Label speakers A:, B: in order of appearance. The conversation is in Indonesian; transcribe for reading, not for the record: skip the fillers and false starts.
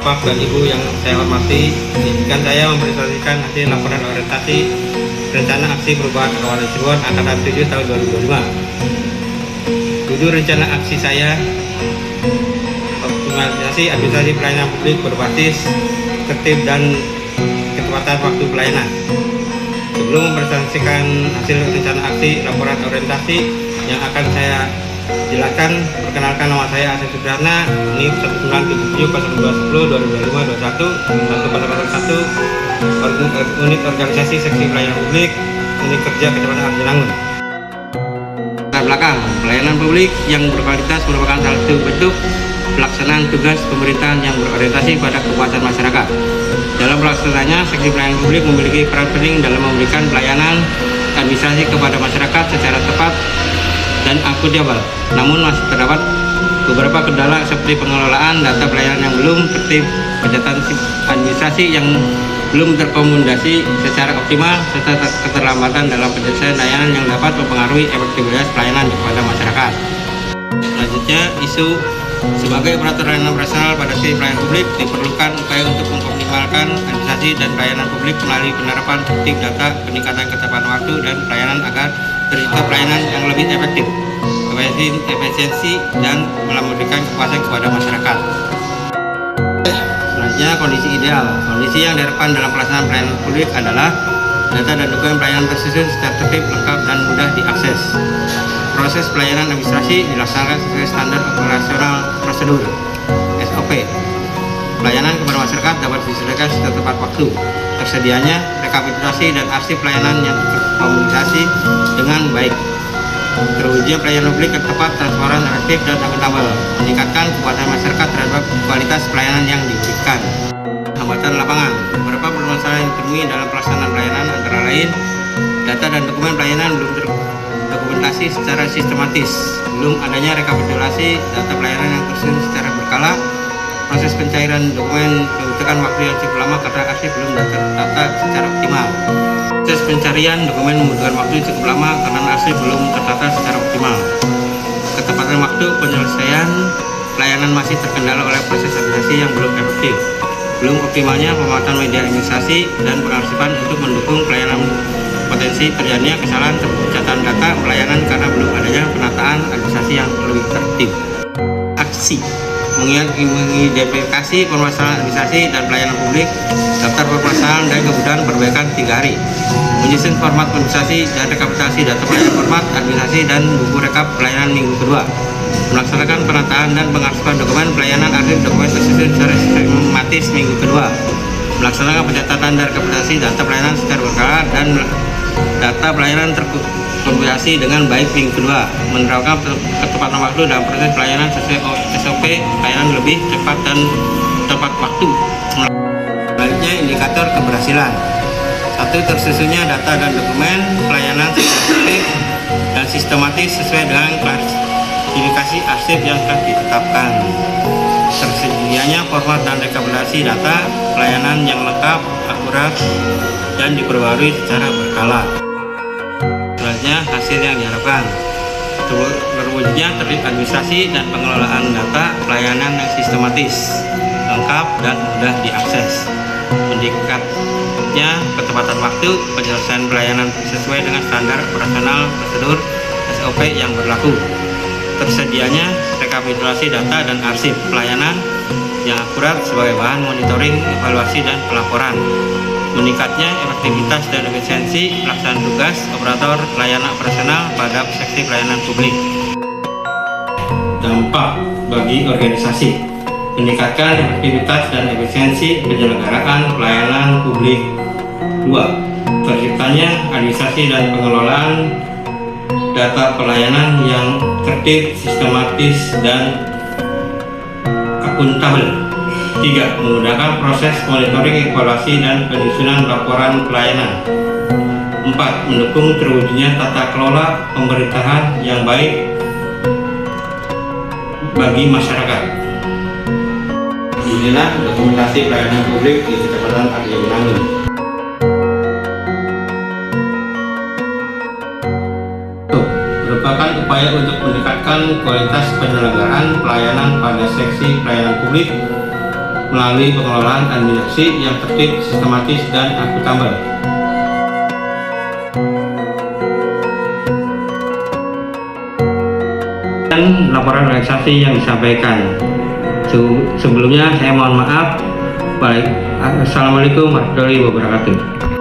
A: Bapak dan Ibu yang saya hormati, izinkan saya mempresentasikan hasil laporan orientasi rencana aksi perubahan kawasan Cirebon angkatan 7 tahun 2025. Judul rencana aksi saya, optimalisasi administrasi pelayanan publik berbasis tertib dan ketepatan waktu pelayanan. Sebelum mempresentasikan hasil rencana aksi laporan orientasi yang akan saya jelaskan, perkenalkan nama saya Asep Sudarna, NIP 197022021 unit organisasi seksi pelayanan publik, unit kerja Kecamatan Arjulangun. Latar belakang pelayanan publik yang berkualitas merupakan salah satu bentuk pelaksanaan tugas pemerintahan yang berorientasi pada kepuasan masyarakat. Dalam pelaksanaannya, seksi pelayanan publik memiliki peran penting dalam memberikan pelayanan administrasi kepada masyarakat secara tepat dan akuntabel. Namun masih terdapat beberapa kendala seperti pengelolaan data pelayanan yang belum tertib, pencatatan administrasi yang belum terkomunikasi secara optimal, serta keterlambatan dalam penyelesaian layanan yang dapat mempengaruhi efektivitas pelayanan kepada masyarakat. Selanjutnya, isu sebagai operator layanan operasional pada seksi pelayanan publik diperlukan upaya untuk mengoptimalkan administrasi dan pelayanan publik melalui penerapan tertib data, peningkatan ketepatan waktu dan pelayanan agar tercipta pelayanan yang lebih efektif, efisiensi dan memberikan kepuasan kepada masyarakat. Selanjutnya, kondisi ideal. Kondisi yang diharapkan dalam pelaksanaan pelayanan publik adalah data dan dokumen pelayanan tersusun secara tertib, lengkap dan mudah diakses. Proses pelayanan administrasi dilaksanakan sesuai standar operasional prosedur (SOP). Pelayanan kepada masyarakat dapat diselesaikan secara tepat waktu. Tersedianya rekapitulasi dan arsip pelayanan yang terkomunikasi dengan baik. Terwujudnya pelayanan publik yang tepat, transparan, efektif, dan akuntabel. Meningkatkan kepuasan masyarakat terhadap kualitas pelayanan yang diberikan. Hambatan lapangan. Beberapa permasalahan yang ditemui dalam pelaksanaan pelayanan antara lain data dan dokumen pelayanan belum terdokumentasi secara sistematis, belum adanya rekapitulasi data pelayanan yang tersusun secara berkala, proses pencairan dokumen membutuhkan waktu yang cukup lama karena arsip belum terdata secara optimal. Proses pencarian dokumen membutuhkan waktu cukup lama karena arsip belum tertata secara optimal. Ketepatan waktu penyelesaian pelayanan masih terkendala oleh proses administrasi yang belum efektif. Belum optimalnya pemanfaatan media administrasi dan pengarsipan untuk mendukung pelayanan. Potensi terjadinya kesalahan pencatatan data pelayanan karena belum adanya penataan administrasi yang lebih tertib. Aksi mengidentifikasi permasalahan administrasi dan pelayanan publik, daftar permasalahan dan kebutuhan perbaikan 3 hari, menyusun format administrasi dan rekapitulasi data pelayanan format administrasi dan buku rekap pelayanan minggu kedua, melaksanakan penataan dan pengarsipan dokumen pelayanan arsip dokumen tersusun secara sistematis minggu kedua, melaksanakan pencatatan dan rekapitulasi data pelayanan secara berkala dan data pelayanan terkomunikasi dengan baik minggu kedua, menerapkan ketepatan waktu dalam proses pelayanan sesuai SOP pelayanan lebih cepat dan tepat waktu. Selanjutnya, indikator keberhasilan. 1. Tersusunnya data dan dokumen pelayanan sesuai dan sistematis sesuai dengan klasifikasi arsip yang telah ditetapkan. Tersedianya format dan rekapitulasi data pelayanan yang lengkap, akurat, dan diperbarui secara berkala. Selanjutnya, hasil yang diharapkan. Terwujudnya tertib administrasi dan pengelolaan data pelayanan yang sistematis, lengkap, dan mudah diakses. Meningkatnya ketepatan waktu penyelesaian pelayanan sesuai dengan standar operasional prosedur SOP yang berlaku. Tersedianya rekapitulasi data dan arsip pelayanan yang akurat sebagai bahan monitoring, evaluasi, dan pelaporan. Meningkatnya efektivitas dan efisiensi pelaksanaan tugas operator layanan operasional pada seksi pelayanan publik. Dampak bagi organisasi: meningkatkan efektivitas dan efisiensi penyelenggaraan pelayanan publik. 2. Terciptanya administrasi dan pengelolaan data pelayanan yang tertib, sistematis, dan akuntabel. 3. Memudahkan proses monitoring, evaluasi, dan penyusunan laporan pelayanan. 4. Mendukung terwujudnya tata kelola pemerintahan yang baik bagi masyarakat. Inilah dokumentasi pelayanan publik di Kecamatan Arjulangun. Merupakan upaya untuk meningkatkan kualitas penyelenggaraan pelayanan pada seksi pelayanan publik melalui pengelolaan administrasi yang tertib, sistematis, dan akuntabel. Dan laporan organisasi yang disampaikan. Sebelumnya saya mohon maaf. Baik, Assalamualaikum warahmatullahi wabarakatuh.